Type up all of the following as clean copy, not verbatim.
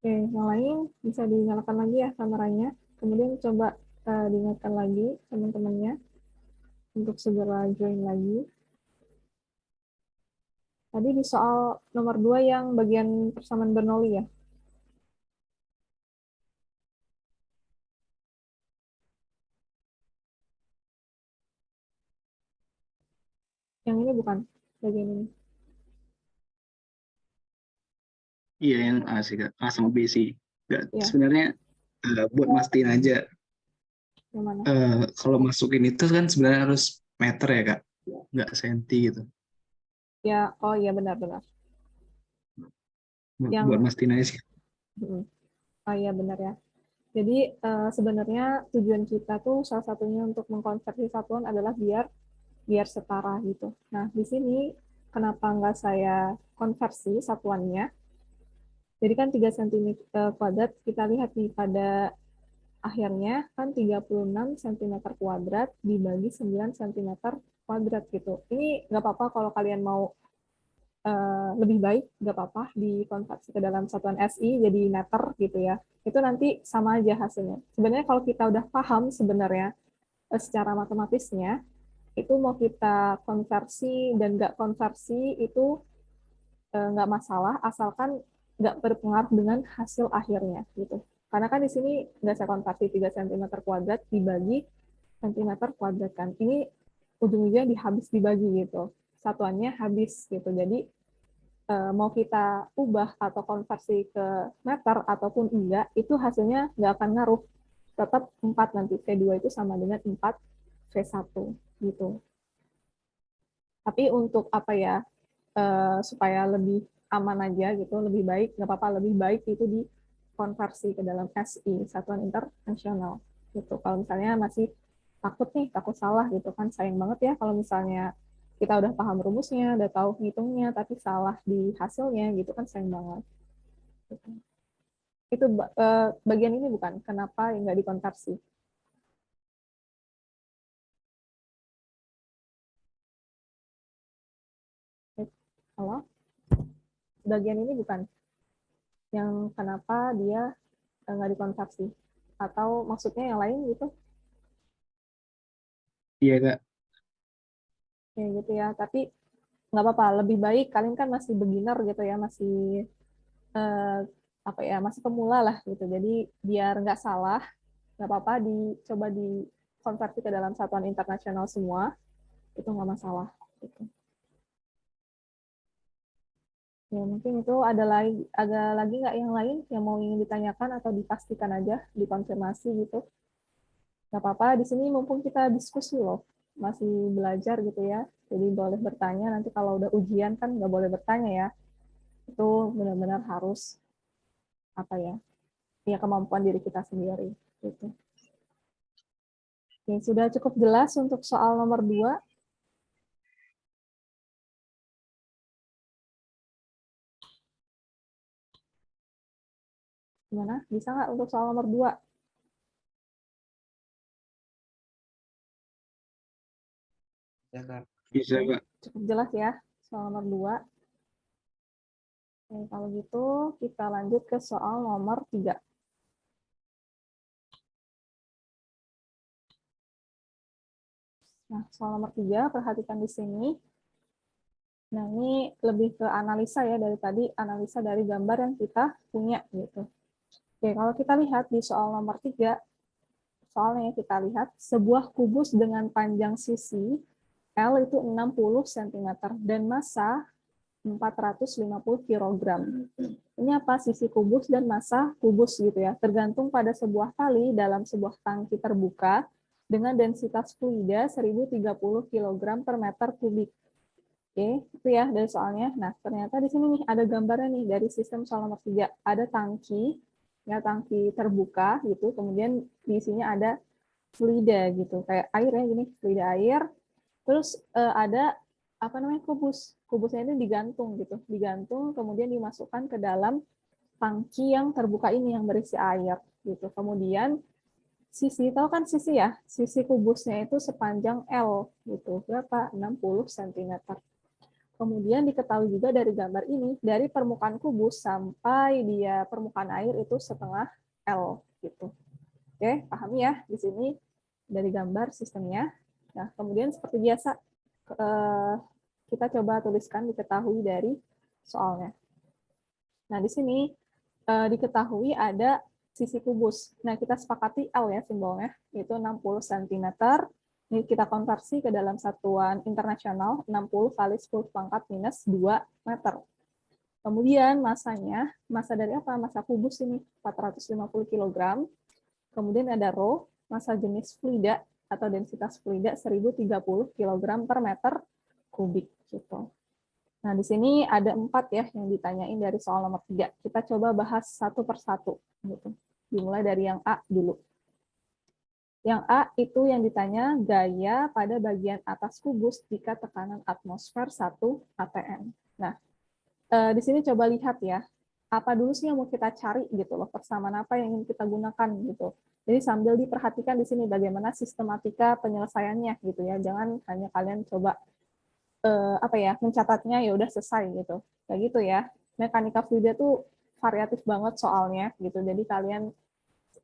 Oke, yang lain bisa dinyalakan lagi ya kameranya. Kemudian coba diingatkan lagi teman-temannya untuk segera join lagi. Tadi di soal nomor 2 yang bagian persamaan Bernoulli ya. Yang ini bukan bagian ini. Iya, yang A sih, Kak. A sama B sih. Nggak, Ya, sebenarnya buat mastiin aja. yang mana? Kalau masukin itu kan sebenarnya harus meter ya, Kak. Nggak senti gitu. Ya, oh iya benar-benar. Buat Yang, mastiin aja sih. oh iya benar ya. Jadi sebenarnya tujuan kita tuh salah satunya untuk mengkonversi satuan adalah biar biar setara gitu. Nah, di sini kenapa nggak saya konversi satuannya? Jadi kan 3 cm kuadrat, kita lihat nih pada akhirnya kan 36 cm kuadrat dibagi 9 cm kuadrat gitu. Ini nggak apa-apa kalau kalian mau lebih baik, nggak apa-apa dikonversi ke dalam satuan SI jadi meter gitu ya. Itu nanti sama aja hasilnya. Sebenarnya kalau kita udah paham sebenarnya secara matematisnya, itu mau kita konversi dan nggak konversi itu nggak masalah, asalkan nggak berpengaruh dengan hasil akhirnya gitu. Karena kan di sini nggak saya konversi 3 cm kuadrat dibagi cm kuadrat kan. Ini ujung-ujungnya habis dibagi gitu. Satuannya habis gitu. Jadi mau kita ubah atau konversi ke meter ataupun enggak, itu hasilnya nggak akan ngaruh. Tetap 4 nanti. V2 itu sama dengan 4 V1 gitu. Tapi untuk apa ya, supaya lebih aman aja gitu, lebih baik, nggak apa-apa, lebih baik itu dikonversi ke dalam SI, Satuan Internasional. Gitu. Kalau misalnya masih takut nih, takut salah gitu kan, sayang banget ya kalau misalnya kita udah paham rumusnya, udah tahu ngitungnya, tapi salah di hasilnya gitu kan sayang banget. Gitu. Itu bagian ini bukan, kenapa nggak dikonversi? Halo? Bagian ini bukan, yang kenapa dia nggak dikonversi? Atau maksudnya yang lain gitu? Iya, Kak. Ya gitu ya, tapi nggak apa-apa, lebih baik kalian kan masih beginner gitu ya, masih eh, apa ya, masih pemula lah gitu, jadi biar nggak salah nggak apa-apa dicoba dikonversi ke dalam satuan internasional semua, itu nggak masalah gitu. Ya mungkin itu ada lagi nggak yang lain yang mau ingin ditanyakan atau dipastikan aja, dikonfirmasi gitu. Nggak apa-apa, di sini mumpung kita diskusi loh, masih belajar gitu ya, jadi boleh bertanya. Nanti kalau udah ujian kan nggak boleh bertanya ya, itu benar-benar harus apa ya, ya kemampuan diri kita sendiri gitu. Oke, sudah cukup jelas untuk soal nomor 2. Gimana? Bisa nggak untuk soal nomor 2? Ya, Kak. Bisa, Oke, Kak. cukup jelas ya soal nomor 2. Oke, kalau gitu kita lanjut ke soal nomor 3. Nah, soal nomor 3, perhatikan di sini. Nah, ini lebih ke analisa ya, dari tadi analisa dari gambar yang kita punya gitu. Oke, kalau kita lihat di soal nomor 3, soalnya kita lihat sebuah kubus dengan panjang sisi L itu 60 cm dan massa 450 kg. Ini apa? Sisi kubus dan massa kubus gitu ya. Tergantung pada sebuah tali dalam sebuah tangki terbuka dengan densitas fluida 1030 kg per meter kubik. Oke, itu ya dari soalnya. Nah, ternyata di sini nih ada gambarnya nih dari sistem soal nomor 3. Ada tangki, ya tangki terbuka gitu, kemudian di sini ada fluida gitu, kayak air ya gini, fluida air. Terus ada apa namanya kubus. Kubusnya ini digantung gitu, digantung kemudian dimasukkan ke dalam tangki yang terbuka ini yang berisi air gitu. Kemudian sisi, tahu kan sisi ya, sisi kubusnya itu sepanjang L gitu. Berapa? 60 cm. Kemudian diketahui juga dari gambar ini, dari permukaan kubus sampai dia permukaan air itu setengah L gitu. Oke, pahami ya di sini dari gambar sistemnya. Nah, kemudian seperti biasa kita coba tuliskan diketahui dari soalnya. Nah, di sini diketahui ada sisi kubus. Nah, kita sepakati L ya simbolnya, yaitu 60 cm. Ini kita konversi ke dalam satuan internasional, 60 kali 10 pangkat minus 2 meter. Kemudian masanya, masa dari apa? Masa kubus ini, 450 kg. Kemudian ada rho, masa jenis fluida atau densitas fluida 1030 kg per meter kubik. Gitu. Nah, di sini ada 4 ya yang ditanyain dari soal nomor 3. Kita coba bahas satu persatu. Gitu. Dimulai dari yang A dulu. Yang A itu yang ditanya gaya pada bagian atas kubus jika tekanan atmosfer 1 atm. Nah, di sini coba lihat ya, apa dulu sih yang mau kita cari gitu loh, persamaan apa yang ingin kita gunakan gitu. Jadi sambil diperhatikan di sini bagaimana sistematika penyelesaiannya gitu ya. Jangan hanya kalian coba mencatatnya ya udah selesai gitu. Kayak gitu ya. Mekanika fluida tuh variatif banget soalnya gitu. Jadi kalian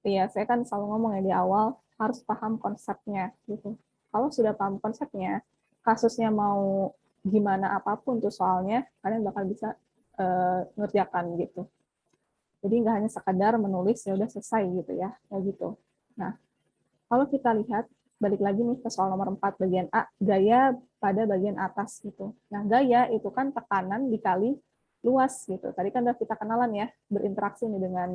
ya saya kan selalu ngomong ya di awal harus paham konsepnya gitu. Kalau sudah paham konsepnya, kasusnya mau gimana apapun tuh soalnya, kalian bakal bisa ngerjakan gitu. Jadi nggak hanya sekadar menulis ya udah selesai gitu ya, kayak gitu. Nah, kalau kita lihat balik lagi nih ke soal nomor 4 bagian A, gaya pada bagian atas gitu. Nah, gaya itu kan tekanan dikali luas gitu. Tadi kan udah kita kenalan ya, berinteraksi nih dengan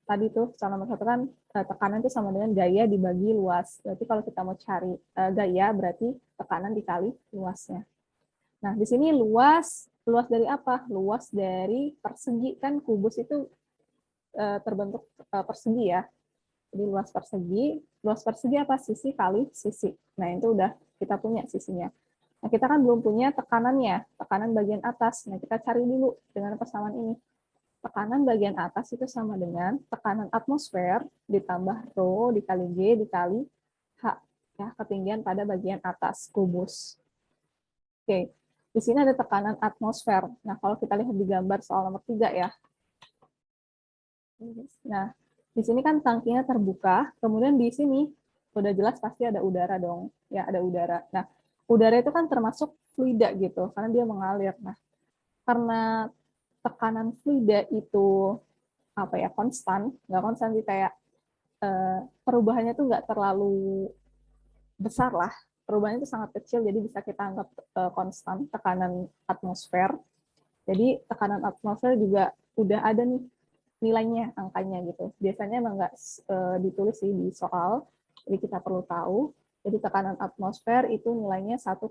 tadi tuh soal nomor 1 kan tekanan itu sama dengan gaya dibagi luas. Berarti kalau kita mau cari gaya berarti tekanan dikali luasnya. Nah, di sini luas dari apa? Luas dari persegi, kan kubus itu terbentuk persegi ya. Jadi luas persegi apa? Sisi kali sisi. Nah, itu udah kita punya sisinya. Nah, kita kan belum punya tekanannya, tekanan bagian atas. Nah, kita cari dulu dengan persamaan ini. Tekanan bagian atas itu sama dengan tekanan atmosfer ditambah rho dikali G dikali H, ya, ketinggian pada bagian atas kubus. Oke, di sini ada tekanan atmosfer. Nah, kalau kita lihat di gambar soal nomor 3 ya. Nah, di sini kan tangkinya terbuka, kemudian di sini udah jelas pasti ada udara dong. Ya, ada udara. Nah, udara itu kan termasuk fluida gitu, karena dia mengalir. Nah, karena tekanan fluida itu konstan, nggak konstan sih, kayak perubahannya tuh nggak terlalu besar lah, perubahannya itu sangat kecil, jadi bisa kita anggap konstan tekanan atmosfer. Jadi tekanan atmosfer juga udah ada nih nilainya, angkanya gitu. Biasanya emang nggak ditulis sih di soal, jadi kita perlu tahu. Jadi tekanan atmosfer itu nilainya 1,01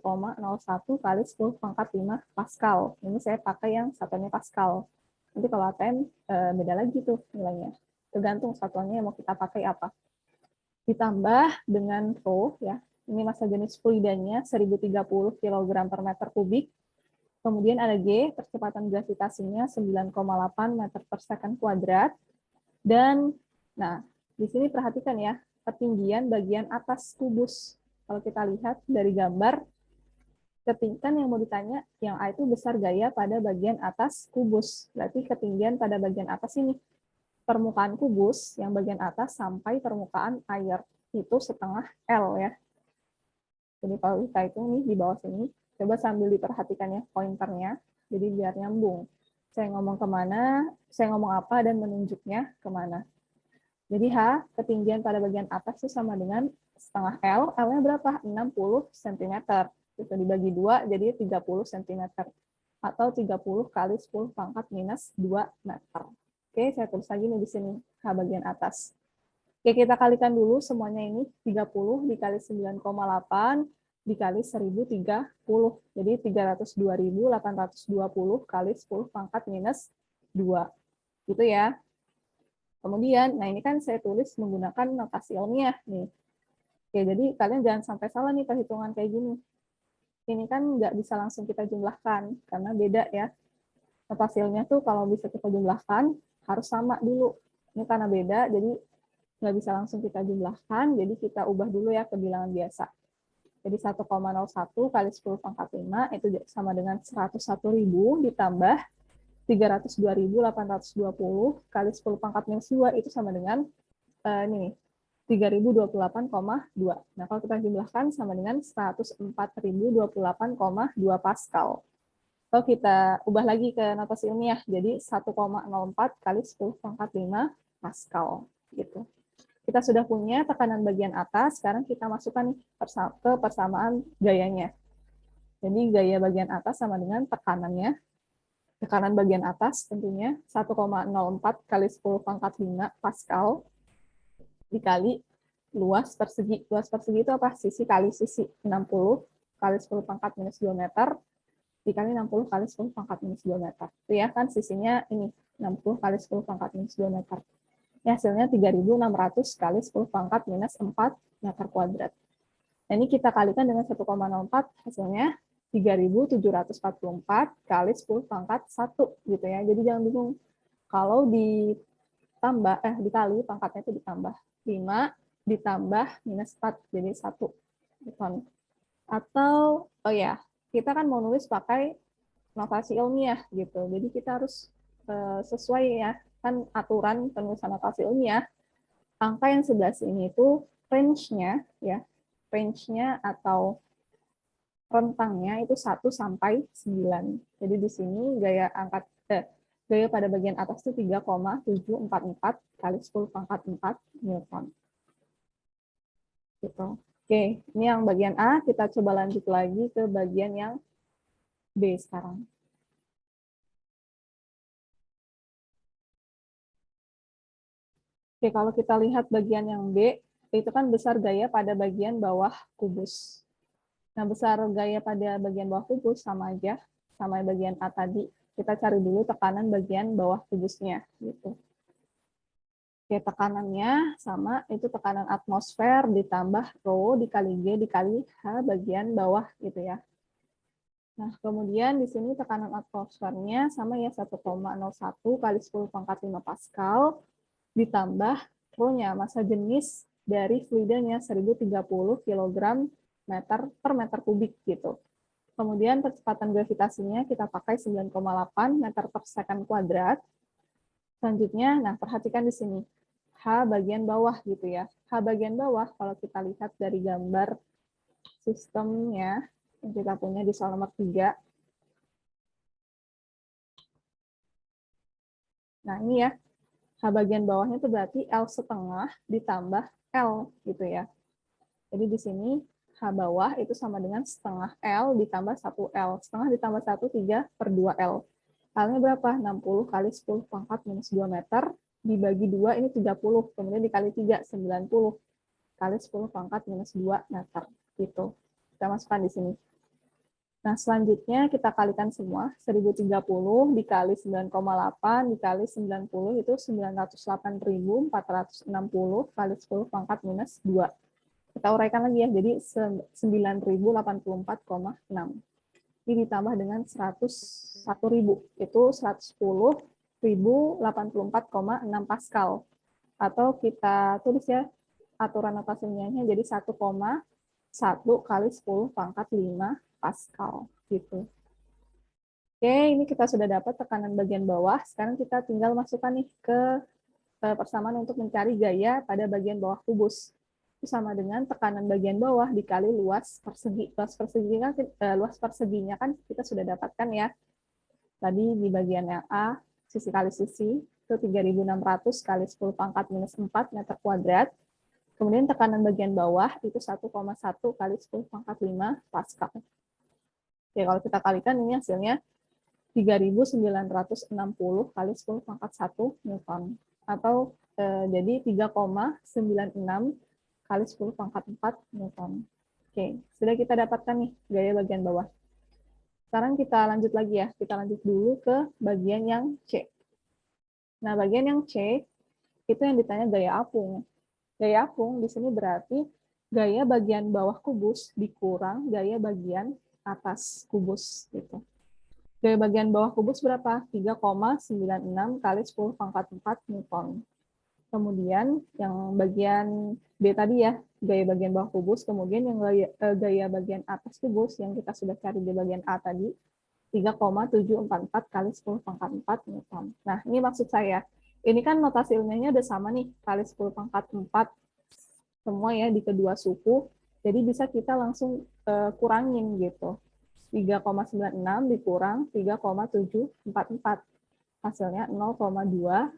kali 10 pangkat 5 Pascal. Ini saya pakai yang satuannya Pascal. Nanti kalau ATM beda lagi tuh nilainya. Tergantung satuannya yang mau kita pakai apa. Ditambah dengan rho, ya. Ini massa jenis fluidanya 1030 kg per meter kubik. Kemudian ada G, percepatan gravitasinya 9,8 meter per second kuadrat. Dan, nah, di sini perhatikan ya, ketinggian bagian atas kubus. Kalau kita lihat dari gambar, ketinggian yang mau ditanya, yang A itu besar gaya pada bagian atas kubus. Berarti ketinggian pada bagian atas ini. Permukaan kubus yang bagian atas sampai permukaan air. Itu setengah L ya. Jadi kalau kita itu nih di bawah sini, coba sambil diperhatikan ya pointernya. Jadi biar nyambung. Saya ngomong kemana, saya ngomong apa, dan menunjuknya kemana. Jadi H, ketinggian pada bagian atas itu sama dengan setengah L. L-nya berapa? 60 cm. Itu dibagi 2, jadi 30 cm. Atau 30 kali 10 pangkat minus 2 meter. Oke, saya tulis lagi nih di sini, H bagian atas. Oke, kita kalikan dulu semuanya ini. 30 dikali 9,8 dikali 1030. Jadi 302.820 kali 10 pangkat minus 2. Gitu ya. Kemudian, nah ini kan saya tulis menggunakan notasi ilmiah nih. Oke, jadi kalian jangan sampai salah nih perhitungan kayak gini. Ini kan nggak bisa langsung kita jumlahkan, karena beda ya. Notasi ilmiah tuh kalau bisa kita jumlahkan, harus sama dulu. Ini karena beda, jadi nggak bisa langsung kita jumlahkan, jadi kita ubah dulu ya ke bilangan biasa. Jadi 1,01 kali 10 pangkat 5 itu sama dengan 101.000 ditambah 302.820 kali 10 pangkat minus 2 itu sama dengan ini 3028,2. Nah, kalau kita jumlahkan sama dengan 104.028,2 Pascal. Kalau kita ubah lagi ke notasi ilmiah, jadi 1,04 kali 10 pangkat 5 Pascal. Gitu. Kita sudah punya tekanan bagian atas, sekarang kita masukkan ke persamaan gayanya. Jadi gaya bagian atas sama dengan tekanannya. Tekanan bagian atas tentunya 1,04 kali 10 pangkat 5 Pascal dikali luas persegi. Luas persegi itu apa? Sisi kali sisi. 60 kali 10 pangkat minus 2 meter dikali 60 kali 10 pangkat minus 2 meter. Itu ya kan sisinya ini 60 kali 10 pangkat minus 2 meter. Ya, hasilnya 3.600 kali 10 pangkat minus 4 meter kuadrat. Nah, ini kita kalikan dengan 1,04, hasilnya 3.744 kali 10 pangkat 1 gitu ya. Jadi jangan bingung. Kalau dikali pangkatnya itu ditambah 5 ditambah minus 4 jadi 1 ton. Atau kita kan mau nulis pakai notasi ilmiah gitu. Jadi kita harus sesuai ya, kan aturan penulisan notasi ilmiah, angka yang sebelah sini itu range-nya atau rentangnya itu 1 sampai 9. Jadi di sini gaya pada bagian atas itu 3,744 kali 10 pangkat 4 Newton. Gitu. Oke, ini yang bagian A, kita coba lanjut lagi ke bagian yang B sekarang. Oke, kalau kita lihat bagian yang B, itu kan besar gaya pada bagian bawah kubus. Nah, besar gaya pada bagian bawah kubus sama aja, sama bagian A tadi. Kita cari dulu tekanan bagian bawah kubusnya. Gitu. Oke, tekanannya sama, itu tekanan atmosfer ditambah Rho dikali G dikali H bagian bawah gitu ya. Nah, kemudian di sini tekanan atmosfernya sama ya 1,01 kali 10 pangkat 5 Pascal ditambah Rho-nya, massa jenis dari fluidanya 1030 kg per meter kubik gitu. Kemudian kecepatan gravitasinya kita pakai 9,8 meter per second kuadrat. Selanjutnya, nah perhatikan di sini, H bagian bawah gitu ya. H bagian bawah kalau kita lihat dari gambar sistemnya yang kita punya di soal nomor 3. Nah ini ya, H bagian bawahnya itu berarti L setengah ditambah L gitu ya. Jadi di sini H bawah itu sama dengan setengah L ditambah 1L. Setengah ditambah 1, 3/2L. L-nya berapa? 60 kali 10 pangkat minus 2 meter. Dibagi 2 ini 30. Kemudian dikali 3, 90 kali 10 pangkat minus 2 meter. Gitu. Kita masukkan di sini. Nah, selanjutnya kita kalikan semua. 1030 dikali 9,8 dikali 90 itu 908.460 kali 10 pangkat minus 2. Kita uraikan lagi ya, jadi 9.084,6. Ini ditambah dengan 101.000, itu 110.084,6 Pascal. Atau kita tulis ya, aturan notasi ilmiahnya jadi 1,1 kali 10 pangkat 5 Pascal gitu. Oke, ini kita sudah dapat tekanan bagian bawah. Sekarang kita tinggal masukkan nih ke persamaan untuk mencari gaya pada bagian bawah kubus. Itu sama dengan tekanan bagian bawah dikali luas persegi. Luas perseginya kan kita sudah dapatkan ya. Tadi di bagian yang A, sisi kali sisi, itu 3.600 kali 10 pangkat minus 4 meter kuadrat. Kemudian tekanan bagian bawah itu 1,1 kali 10 pangkat 5 Pascal. Oke, kalau kita kalikan ini hasilnya 3.960 kali 10 pangkat 1 Newton. Atau jadi 3,96 kali 10 pangkat 4 Newton. Oke, sudah kita dapatkan nih gaya bagian bawah. Sekarang kita lanjut lagi ya. Kita lanjut dulu ke bagian yang C. Nah, bagian yang C itu yang ditanya gaya apung. Gaya apung di sini berarti gaya bagian bawah kubus dikurang gaya bagian atas kubus gitu. Gaya bagian bawah kubus berapa? 3,96 kali 10 pangkat 4 Newton. Kemudian yang bagian B tadi ya, gaya bagian bawah kubus, kemudian yang gaya bagian atas kubus yang kita sudah cari di bagian A tadi, 3,744 kali 10 pangkat 4 Newton. Nah, ini maksud saya, ini kan notasi ilmiahnya udah sama nih, kali 10 pangkat 4 semua ya di kedua suku, jadi bisa kita langsung kurangin gitu. 3,96 dikurang 3,744. Hasilnya 0,216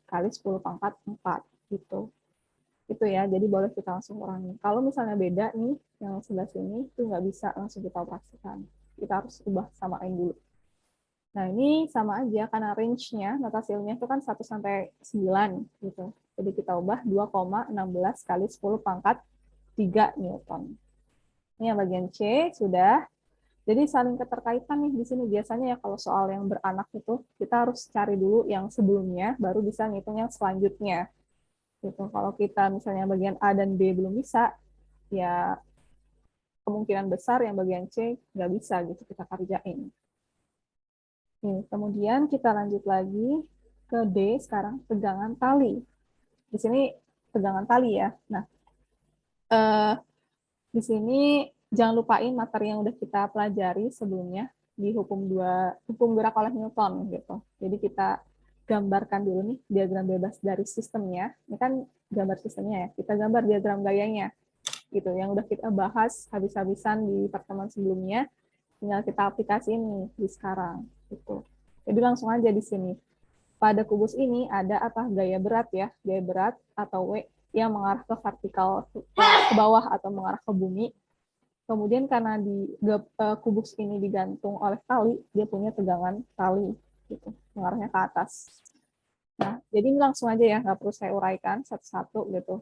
kali 10 pangkat 4 gitu. Itu ya, jadi boleh kita langsung kurangi. Kalau misalnya beda nih, yang sebelah sini itu nggak bisa langsung kita operasikan. Kita harus ubah samain dulu. Nah, ini sama aja karena range-nya, notasi ilmiah itu kan 1 sampai 9 gitu. Jadi kita ubah 2,16 kali 10 pangkat 3 Newton. Ini yang bagian C sudah. Jadi saling keterkaitan nih di sini. Biasanya ya kalau soal yang beranak itu, kita harus cari dulu yang sebelumnya, baru bisa ngitung yang selanjutnya. Gitu. Kalau kita misalnya bagian A dan B belum bisa, ya kemungkinan besar yang bagian C nggak bisa gitu kita kerjain. Nih, kemudian kita lanjut lagi ke D sekarang, tegangan tali. Di sini tegangan tali ya. Nah, di sini jangan lupain materi yang udah kita pelajari sebelumnya di hukum gerak oleh Newton gitu. Jadi kita gambarkan dulu nih diagram bebas dari sistemnya. Ini kan gambar sistemnya ya. Kita gambar diagram gayanya gitu. Yang udah kita bahas habis-habisan di pertemuan sebelumnya, tinggal kita aplikasiin nih di sekarang gitu. Jadi langsung aja di sini. Pada kubus ini ada apa? Gaya berat ya, gaya berat atau W yang mengarah ke vertikal ke bawah atau mengarah ke bumi. Kemudian karena di kubus ini digantung oleh tali, dia punya tegangan tali gitu, mengarahnya ke atas. Nah, jadi ini langsung aja ya, nggak perlu saya uraikan satu-satu gitu.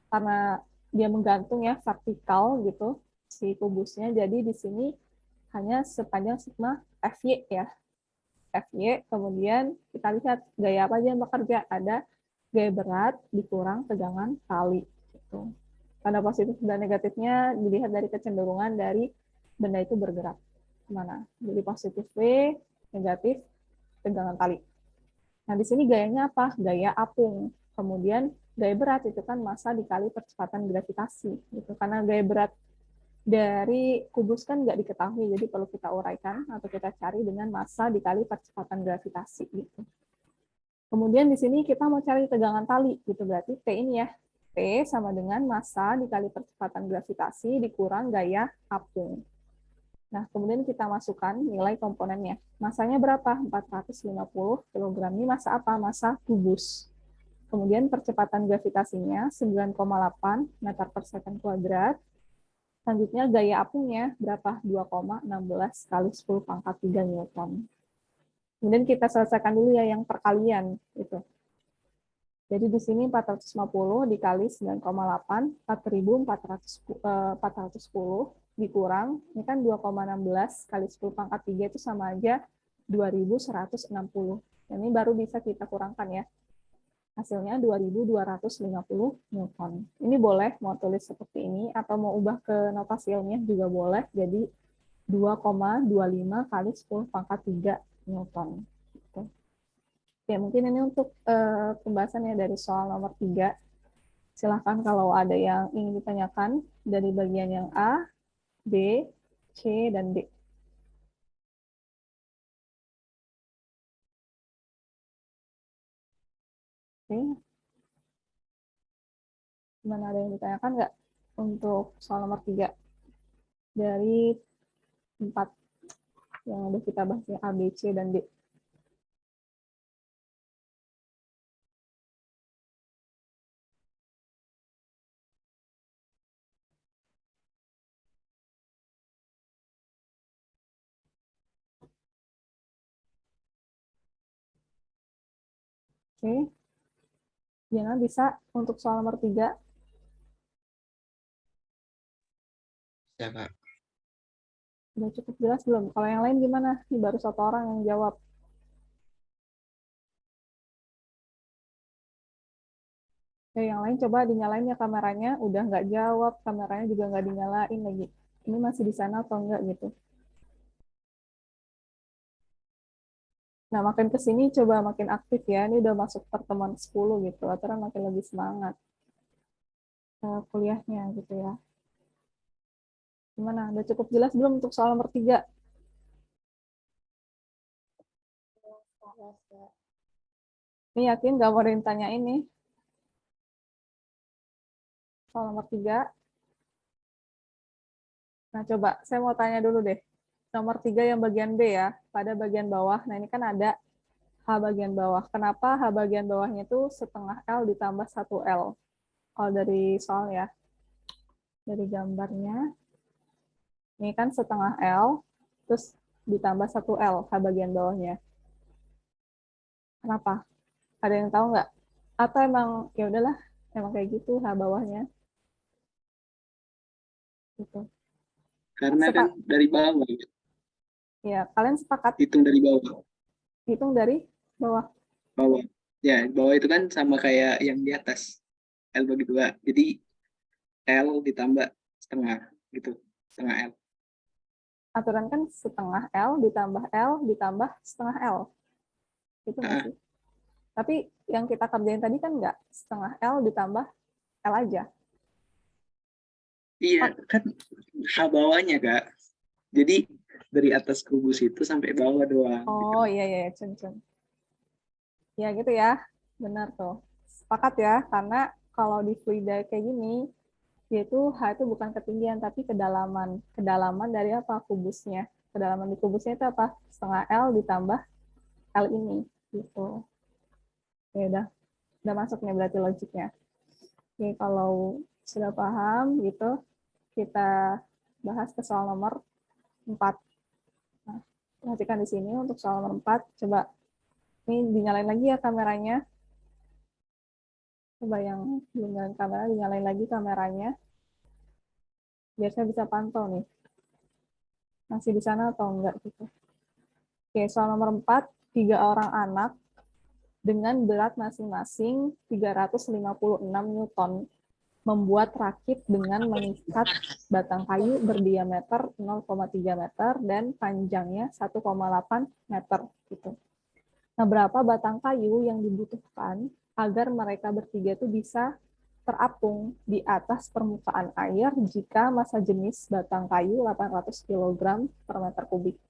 Karena dia menggantung ya vertikal gitu si kubusnya, jadi di sini hanya sepanjang sigma Fy ya. Fy, kemudian kita lihat gaya apa aja yang bekerja. Ada gaya berat dikurang tegangan tali gitu. Tanda positif dan negatifnya dilihat dari kecenderungan dari benda itu bergerak kemana. Jadi positif V, negatif tegangan tali. Nah, di sini gayanya apa? Gaya apung. Kemudian gaya berat itu kan massa dikali percepatan gravitasi. Gitu. Karena gaya berat dari kubus kan nggak diketahui, jadi perlu kita uraikan atau kita cari dengan massa dikali percepatan gravitasi. Gitu. Kemudian di sini kita mau cari tegangan tali, gitu berarti T ini ya. T sama dengan massa dikali percepatan gravitasi dikurang gaya apung. Nah, kemudian kita masukkan nilai komponennya. Massanya berapa? 450 kg. Ini massa apa? Massa kubus. Kemudian percepatan gravitasinya 9,8 meter per second kuadrat. Selanjutnya gaya apungnya berapa? 2,16 kali 10 pangkat 3 Newton. Kemudian kita selesaikan dulu ya yang perkalian. Gitu. Jadi di sini 450 dikali 9,8, 4.410 dikurang, ini kan 2,16 kali 10 pangkat 3 itu sama aja 2.160. Ini baru bisa kita kurangkan ya. Hasilnya 2.250 Newton. Ini boleh mau tulis seperti ini, atau mau ubah ke notasi ilmiah juga boleh, jadi 2,25 kali 10 pangkat 3 Newton. Ya, mungkin ini untuk pembahasannya dari soal nomor 3. Silahkan kalau ada yang ingin ditanyakan dari bagian yang A, B, C, dan D. Oke, gimana, ada yang ditanyakan nggak untuk soal nomor 3 dari 4 yang udah kita bahas ya, A, B, C, dan D. Oke, Diana bisa untuk soal nomor 3. Ya, Kak. Udah cukup jelas belum? Kalau yang lain gimana? Ini baru satu orang yang jawab. Ya, yang lain coba dinyalain ya kameranya. Udah nggak jawab, kameranya juga nggak dinyalain lagi. Ini masih di sana atau enggak gitu. Nah, makin ke sini coba makin aktif ya. Ini udah masuk pertemuan 10 gitu. Aturan makin lebih semangat kuliahnya gitu ya. Gimana? Udah cukup jelas belum untuk soal nomor 3? Ini yakin nggak mau ada yang tanya ini? Soal nomor 3. Nah, coba saya mau tanya dulu deh. Nomor 3 yang bagian B ya. Pada bagian bawah. Nah, ini kan ada H bagian bawah. Kenapa H bagian bawahnya itu setengah L ditambah 1L? Kalau dari soal ya. Dari gambarnya. Ini kan setengah L. Terus ditambah 1L H bagian bawahnya. Kenapa? Ada yang tahu nggak? Atau emang ya udahlah, emang kayak gitu H bawahnya gitu. Karena kan Sepak, dari bawah, ya kalian sepakat hitung dari bawah. hitung dari bawah. Bawah. Ya, bawah itu kan sama kayak yang di atas. L bagi 2. Jadi L ditambah setengah gitu. Setengah L. Aturan kan setengah L ditambah setengah L. Itu nggak Ah, sih? Tapi yang kita kerjain tadi kan nggak setengah L ditambah L aja. iya, Pak, kan H bawahnya, Kak. Jadi dari atas kubus itu sampai bawah doang gitu. oh iya, iya, cun. Ya gitu ya, benar tuh. Sepakat ya, karena kalau di fluida kayak gini, yaitu H itu bukan ketinggian, tapi kedalaman. Kedalaman dari apa? Kubusnya. Kedalaman di kubusnya itu apa? Setengah L ditambah L ini. Gitu. Ya udah masuk nih berarti logiknya. Oke, kalau sudah paham gitu, kita bahas ke soal nomor 4. Nah, perhatikan di sini untuk soal nomor 4. Coba ini dinyalain lagi ya kameranya. Coba yang belum nyalain kamera, dinyalain lagi kameranya. Biar saya bisa pantau nih. Masih di sana atau enggak gitu. Oke, soal nomor 4. 3 orang anak dengan berat masing-masing 356 Newton membuat rakit dengan mengikat batang kayu berdiameter 0,3 meter dan panjangnya 1,8 meter gitu. Nah, berapa batang kayu yang dibutuhkan agar mereka bertiga itu bisa terapung di atas permukaan air jika massa jenis batang kayu 800 kg per meter kubik.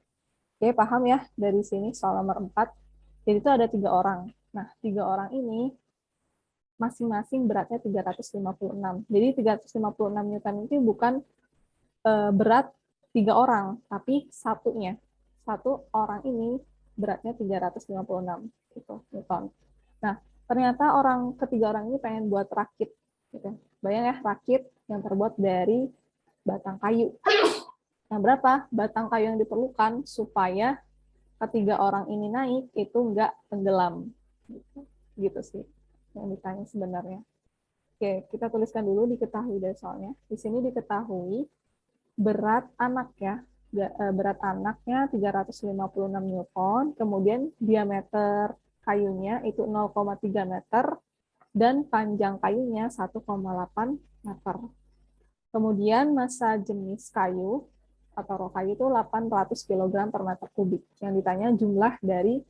Oke, paham ya dari sini soal nomor 4. Jadi itu ada 3 orang. Nah, 3 orang ini masing-masing beratnya 356. Jadi 356 Newton itu bukan berat 3 orang, tapi satunya. Satu orang ini beratnya 356 gitu, Newton. Nah, ternyata ketiga orang ini pengen buat rakit. Gitu. Bayang ya, rakit yang terbuat dari batang kayu. Nah, berapa batang kayu yang diperlukan supaya ketiga orang ini naik itu nggak tenggelam. Gitu sih yang ditanya sebenarnya. Oke, kita tuliskan dulu diketahui dari soalnya. Di sini diketahui berat anak ya, berat anaknya 356 Newton, kemudian diameter kayunya itu 0,3 meter, dan panjang kayunya 1,8 meter. Kemudian massa jenis kayu atau raw kayu itu 800 kg per meter kubik. Yang ditanya jumlah dari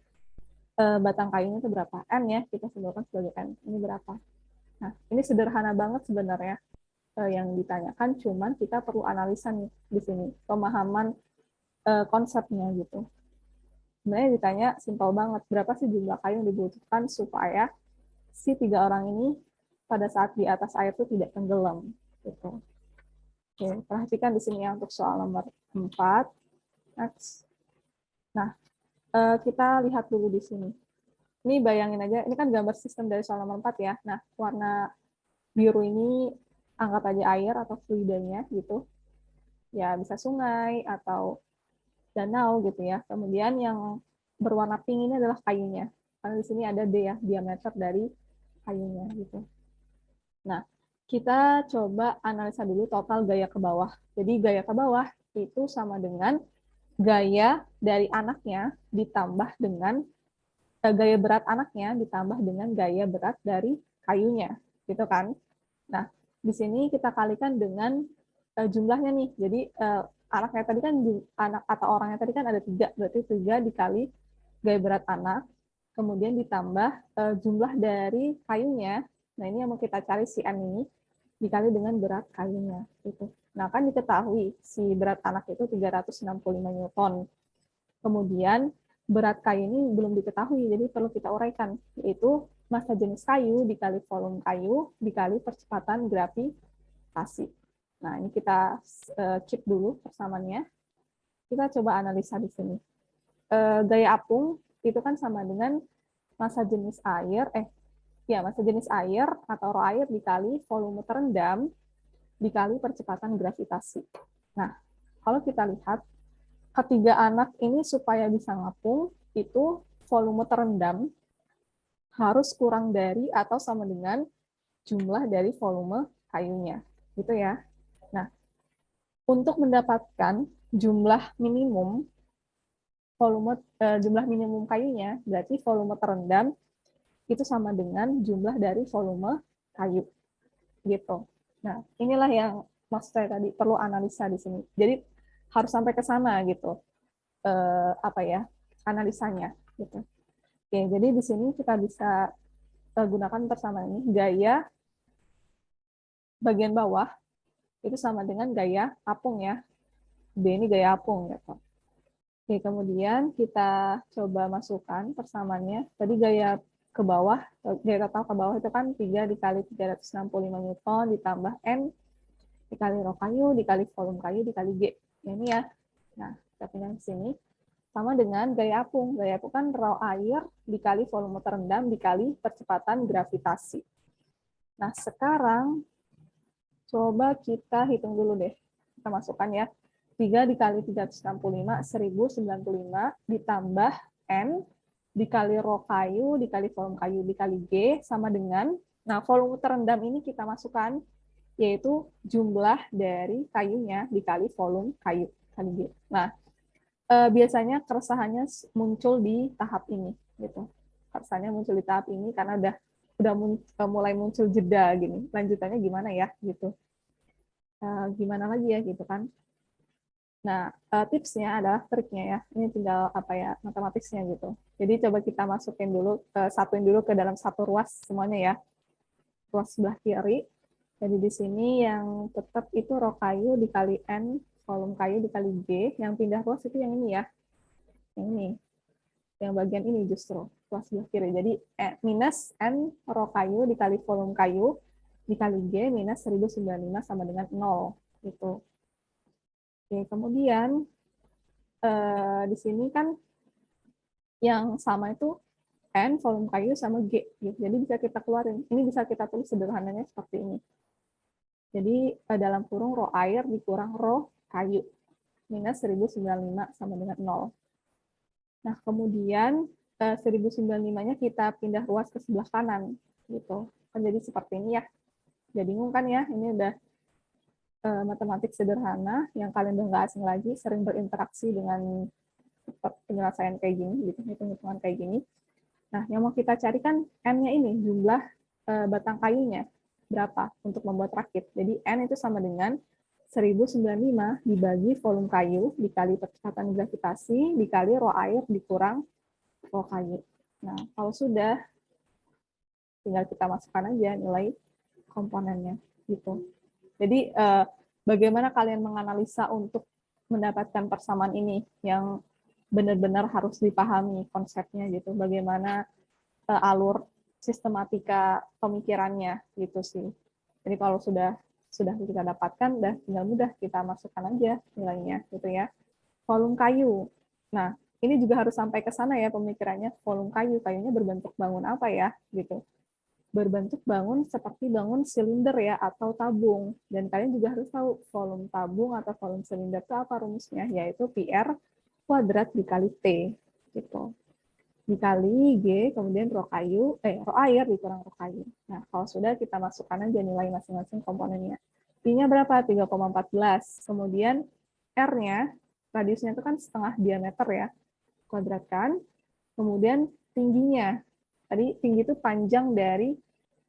batang kayunya itu berapa? N ya, kita sebutkan sebagai N. Ini berapa? Nah, ini sederhana banget sebenarnya yang ditanyakan, cuman kita perlu analisa nih di sini, pemahaman konsepnya gitu. Sebenarnya ditanya simpel banget, berapa sih jumlah kayu yang dibutuhkan supaya si 3 orang ini pada saat di atas air itu tidak tenggelam gitu. Oke, perhatikan di sini ya untuk soal nomor 4. Next. Nah, kita lihat dulu di sini. Ini bayangin aja, ini kan gambar sistem dari soal nomor 4 ya. Nah, warna biru ini anggap aja air atau fluidanya gitu. Ya, bisa sungai atau danau gitu ya. Kemudian yang berwarna pink ini adalah kayunya. Karena di sini ada D ya, diameter dari kayunya gitu. Nah, kita coba analisa dulu total gaya ke bawah. Jadi gaya ke bawah itu sama dengan gaya dari anaknya ditambah dengan gaya berat anaknya ditambah dengan gaya berat dari kayunya, gitu kan? Nah, di sini kita kalikan dengan jumlahnya nih. Jadi anaknya tadi kan anak atau orangnya tadi kan ada 3, berarti 3 dikali gaya berat anak, kemudian ditambah jumlah dari kayunya. Nah, ini yang mau kita cari si M ini, dikali dengan berat kayunya. Gitu. Nah, kan diketahui si berat anak itu 365 Newton. Kemudian berat kayu ini belum diketahui, jadi perlu kita uraikan, yaitu massa jenis kayu dikali volume kayu dikali percepatan gravitasi. Nah, ini kita keep dulu persamaannya. Kita coba analisa di sini. Gaya apung itu kan sama dengan massa jenis air, massa jenis air atau roh air dikali volume terendam dikali percepatan gravitasi. Nah, kalau kita lihat, ketiga anak ini supaya bisa ngapung, itu volume terendam harus kurang dari atau sama dengan jumlah dari volume kayunya. Gitu ya. Nah, untuk mendapatkan jumlah minimum jumlah minimum kayunya, berarti volume terendam itu sama dengan jumlah dari volume kayu. Gitu. Nah, inilah yang maksud saya tadi perlu analisa di sini. Jadi harus sampai ke sana gitu. Analisanya gitu. Oke, jadi di sini kita bisa gunakan persamaan ini, gaya bagian bawah itu sama dengan gaya apung ya. B ini gaya apung gitu. Oke, kemudian kita coba masukkan persamaannya. Tadi gaya ke bawah, gaya total ke bawah itu kan 3 dikali 365 Newton ditambah N dikali rho kayu dikali volume kayu dikali G. Ini ya. Nah, kita pindah ke sini. Sama dengan gaya apung. Gaya apung kan rho air dikali volume terendam dikali percepatan gravitasi. Nah, sekarang coba kita hitung dulu deh. Kita masukkan ya. 3 dikali 365, 1095 ditambah N dikali rho kayu dikali volume kayu dikali G sama dengan, nah volume terendam ini kita masukkan, yaitu jumlah dari kayunya dikali volume kayu kali G. Nah, biasanya keresahannya muncul di tahap ini gitu. Keresahannya muncul di tahap ini karena udah mulai muncul jeda gini. Lanjutannya gimana ya gitu. Gimana lagi ya gitu kan. Nah, tipsnya adalah triknya ya. Ini tinggal matematiknya gitu. Jadi coba kita masukin dulu, satuin dulu ke dalam satu ruas semuanya ya. Ruas sebelah kiri. Jadi di sini yang tetap itu rho kayu dikali N, volume kayu dikali G. Yang pindah ruas itu yang ini ya. Yang ini. Yang bagian ini justru, ruas sebelah kiri. Jadi minus N rho kayu dikali volume kayu dikali G minus 1095 sama dengan 0. Gitu. Oke, kemudian di sini kan yang sama itu N, volume kayu, sama G. Gitu. Jadi bisa kita keluarin. Ini bisa kita tulis sederhananya seperti ini. Jadi dalam kurung rho air dikurang rho kayu. Minus 1095 sama dengan 0. Nah, kemudian 1095-nya kita pindah ruas ke sebelah kanan. Gitu. Kan jadi seperti ini ya. Jadi bingung kan ya, ini udah matematik sederhana yang kalian udah nggak asing lagi, sering berinteraksi dengan penyelesaian kayak gini, gitu, hitung-hitungan kayak gini. Nah, yang mau kita cari kan N-nya ini, jumlah batang kayunya berapa untuk membuat rakit. Jadi N itu sama dengan 1095 dibagi volume kayu dikali percepatan gravitasi dikali rho air dikurang rho kayu. Nah, kalau sudah, tinggal kita masukkan aja nilai komponennya gitu. Jadi bagaimana kalian menganalisa untuk mendapatkan persamaan ini yang benar-benar harus dipahami konsepnya gitu. Bagaimana alur sistematika pemikirannya gitu sih. Jadi kalau sudah kita dapatkan, udah tinggal mudah kita masukkan aja nilainya gitu ya. Volume kayu. Nah, ini juga harus sampai ke sana ya pemikirannya. Volume kayu, kayunya berbentuk bangun apa ya gitu. Berbentuk bangun seperti bangun silinder ya atau tabung. Dan kalian juga harus tahu volume tabung atau volume silinder itu apa rumusnya, yaitu PR kuadrat dikali T gitu. Dikali G kemudian rho air dikurang rho kayu. Nah, kalau sudah kita masukkan aja nilai masing-masing komponennya. Pi-nya berapa? 3,14. Kemudian R-nya, radiusnya itu kan setengah diameter ya. Kuadratkan. Kemudian tingginya. Tadi tinggi itu panjang dari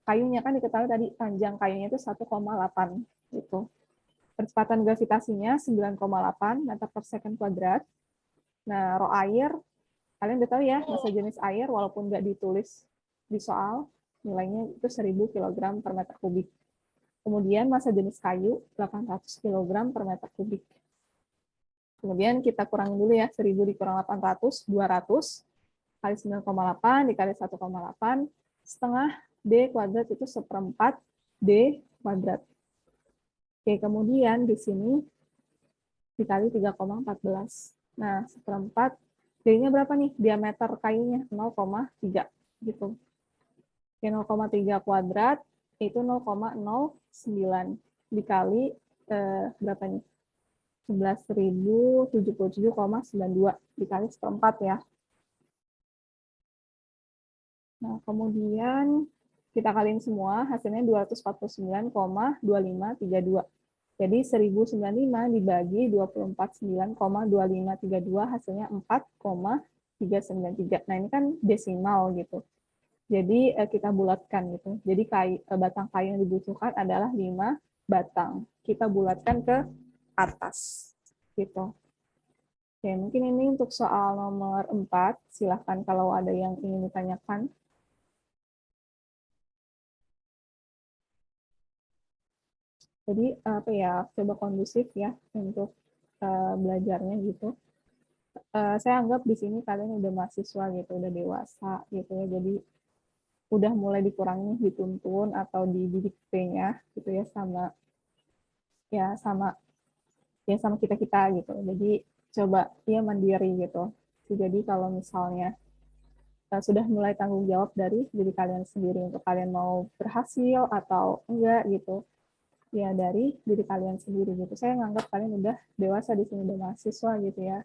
kayunya, kan diketahui tadi panjang kayunya itu 1,8 gitu. Percepatan gravitasinya 9,8 meter per second kuadrat. Nah, rho air Kalian udah tahu ya, massa jenis air walaupun nggak ditulis di soal, nilainya itu 1000 kg per meter kubik. Kemudian massa jenis kayu 800 kg per meter kubik. Kemudian kita kurangin dulu ya, 1000 dikurang 800, 200 kali 9,8 dikali 1,8, setengah D kuadrat itu 1/4 D kuadrat. Oke, kemudian di sini dikali 3,14. Nah, 1/4 D-nya berapa nih? Diameter kayunya 0,3 gitu. Oke, 0,3 kuadrat itu 0,09 dikali berapa nih? 11.077,92 dikali 1/4 ya. Nah, kemudian kita kaliin semua, hasilnya 249,2532. Jadi 1095 dibagi 249,2532 hasilnya 4,393. Nah, ini kan desimal gitu. Jadi kita bulatkan gitu. Jadi batang kayu yang dibutuhkan adalah 5 batang. Kita bulatkan ke atas gitu. Oke, mungkin ini untuk soal nomor 4. Silahkan kalau ada yang ingin ditanyakan. Jadi apa ya, coba kondusif ya untuk belajarnya gitu. Saya anggap di sini kalian udah mahasiswa gitu, udah dewasa gitu ya. Jadi udah mulai dikurangi dituntun atau didikte-nya gitu ya sama kita-kita gitu. Jadi coba ya mandiri gitu. Jadi kalau misalnya sudah mulai tanggung jawab dari diri kalian sendiri untuk kalian mau berhasil atau enggak gitu. Ya dari diri kalian sendiri gitu. Saya nganggap kalian udah dewasa di sini, udah mahasiswa gitu ya.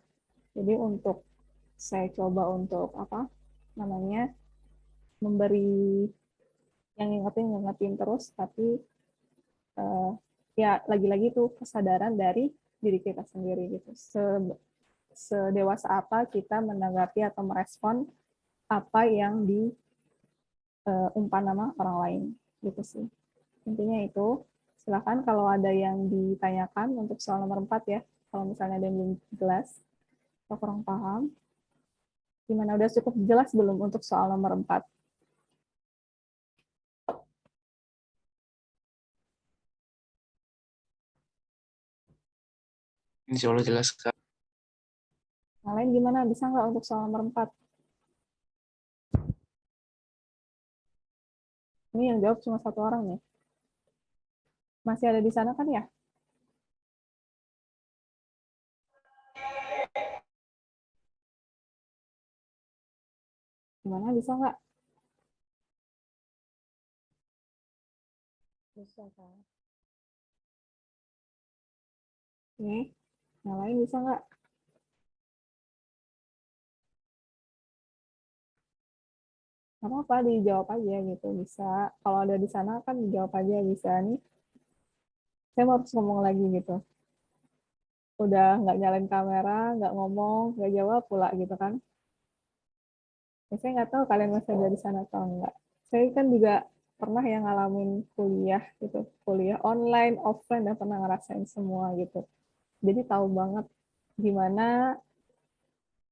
Jadi untuk saya coba untuk memberi yang ngingetin terus, tapi ya lagi-lagi tuh kesadaran dari diri kita sendiri gitu. Sedewasa apa kita menanggapi atau merespon apa yang diumpan nama orang lain gitu sih. Intinya itu. Silakan kalau ada yang ditanyakan untuk soal nomor 4 ya. Kalau misalnya ada yang belum jelas atau kurang paham. Gimana, udah cukup jelas belum untuk soal nomor 4? Insya Allah jelas, Kak. Yang lain gimana? Bisa nggak untuk soal nomor 4? Ini yang jawab cuma satu orang nih. Masih ada di sana kan ya? Gimana, bisa nggak? Bisa kan? Oke. Yang lain bisa nggak? Nggak apa-apa, dijawab aja gitu. Bisa. Kalau ada di sana kan dijawab aja bisa nih. Saya mau harus ngomong lagi gitu. Udah nggak nyalain kamera, nggak ngomong, nggak jawab pula gitu kan. Ya, saya nggak tahu kalian masih ada di sana atau enggak. Saya kan juga pernah yang ngalamin kuliah gitu, kuliah online, offline, dan pernah ngerasain semua gitu. Jadi tahu banget gimana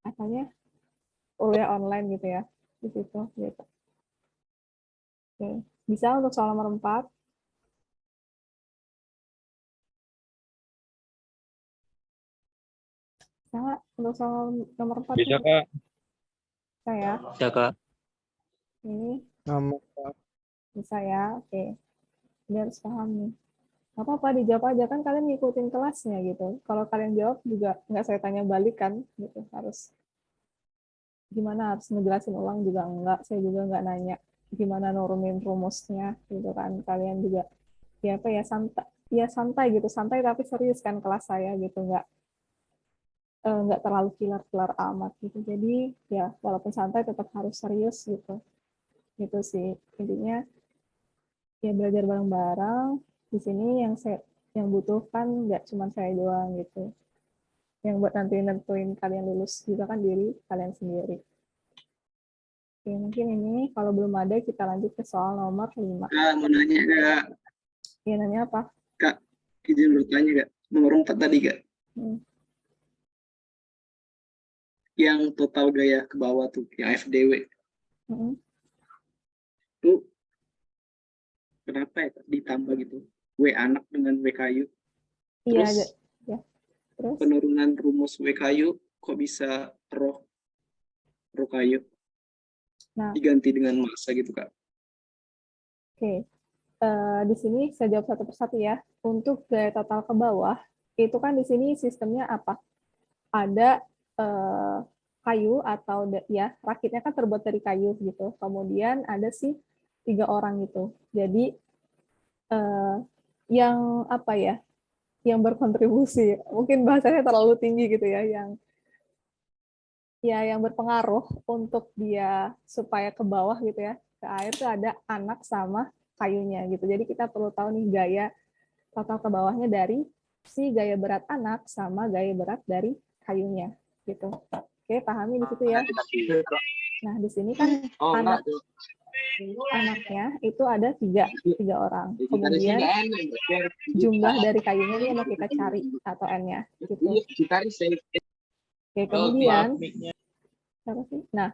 rasanya kuliah online gitu ya, di situ gitu. Oke. Bisa untuk soal nomor 4? Bisa nggak untuk soal nomor 4 Bisa, nih? Kak. Saya, Ya, Kak. ini Nama Kak. bisa ya, oke. Ini harus paham nih. Nggak apa-apa, dijawab aja kan kalian ngikutin kelasnya gitu. Kalau kalian jawab juga nggak saya tanya balik kan, gitu. Harus ngejelasin ulang juga enggak. Saya juga nggak nanya gimana nurunin rumusnya gitu kan. Kalian juga ya apa ya santai gitu, santai tapi serius kan kelas saya gitu, nggak terlalu kilar-kilar amat gitu. Jadi ya walaupun santai tetap harus serius gitu. Gitu sih intinya, ya belajar bareng-bareng. Di sini yang butuhkan nggak cuma saya doang gitu. Yang buat nanti nentuin kalian lulus juga kan diri kalian sendiri. Oke, mungkin ini kalau belum ada kita lanjut ke soal nomor 5. Kak, mau nanya Kak. Ya, nanya apa? Kak, izin bertanya Kak. Nomor 4 tadi Kak. Hmm. yang total gaya ke bawah tuh, yang FDW Mm-mm. itu kenapa ya ditambah gitu? W anak dengan W kayu. Iya, Terus ya. Terus, penurunan rumus W kayu kok bisa roh kayu nah, diganti dengan massa gitu Kak? oke. Di sini saya jawab satu persatu ya. Untuk gaya total ke bawah, itu kan di sini sistemnya apa? Ada eh, kayu atau ya rakitnya kan terbuat dari kayu gitu. Kemudian ada sih 3 orang gitu. Jadi eh, yang apa ya? Yang berkontribusi, mungkin bahasanya terlalu tinggi gitu ya, yang berpengaruh untuk dia supaya ke bawah gitu ya ke air itu ada anak sama kayunya gitu. Jadi kita perlu tahu nih gaya total ke bawahnya dari si gaya berat anak sama gaya berat dari kayunya gitu. Oke, pahami di situ ya. Nah, di sini kan anak anaknya itu ada tiga orang. Kemudian jumlah dari kayunya ini yang mau kita cari atau n-nya gitu. Oke, kemudian apa sih? Nah,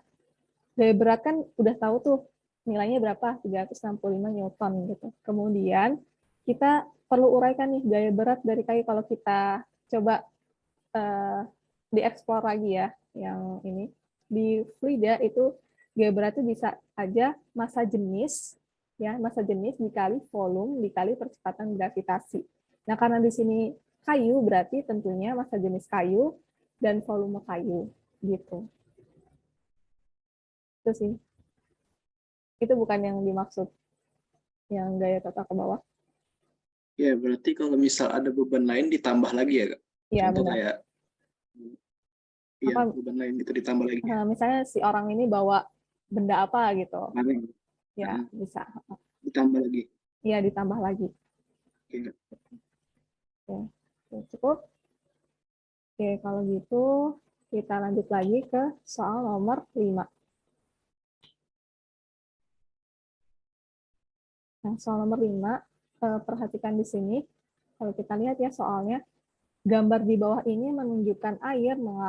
gaya berat kan udah tahu tuh nilainya berapa, 365 Newton gitu. Kemudian kita perlu uraikan nih gaya berat dari kayu kalau kita coba eh, dieksplor lagi ya yang ini. Di fluida itu gaya berat itu bisa aja massa jenis ya, massa jenis dikali volume dikali percepatan gravitasi. Nah, karena di sini kayu berarti tentunya massa jenis kayu dan volume kayu gitu. Itu sih. Itu bukan yang dimaksud yang gaya total ke bawah. Ya berarti kalau misal ada beban lain ditambah lagi ya Kak? Iya, Contoh benar. kayak ya Apa beban lain itu ditambah lagi. misalnya si orang ini bawa benda apa gitu. Mana Ya, bisa. ditambah lagi. Ya, ditambah lagi. Oke. Oke. Oke, cukup. Oke, kalau gitu kita lanjut lagi ke soal nomor 5. Nah, soal nomor 5, perhatikan di sini. Kalau kita lihat ya soalnya, gambar di bawah ini menunjukkan air mengalir